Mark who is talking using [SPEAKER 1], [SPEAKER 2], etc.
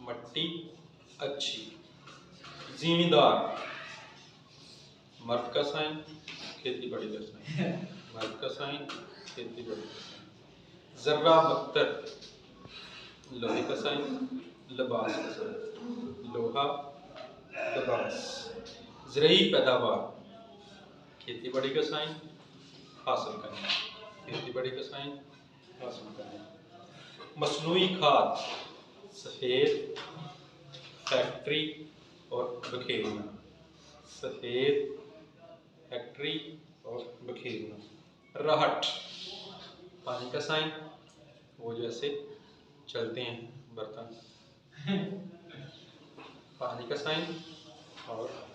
[SPEAKER 1] मट्टी अच्छी। जिम्मेदार, मर्द का साइन, खेती बाड़ी का साइन, मर्द का साइन, खेती बाड़ी का साइन। जर्रा बख्तर, लोहे का साइन, लिबास का साइन, लोहा लिबास। ज़रई पैदावार, खेती बाड़ी का साइन, हासिल करना, खेती बाड़ी का साइन, हासिल करना। मसनूई खाद, सफ़ेद, फैक्ट्री और बखेरना, सफ़ेद, फैक्ट्री और बखेरना। राहट, पानी का साइन, वो जैसे चलते हैं बर्तन, पानी का साइन और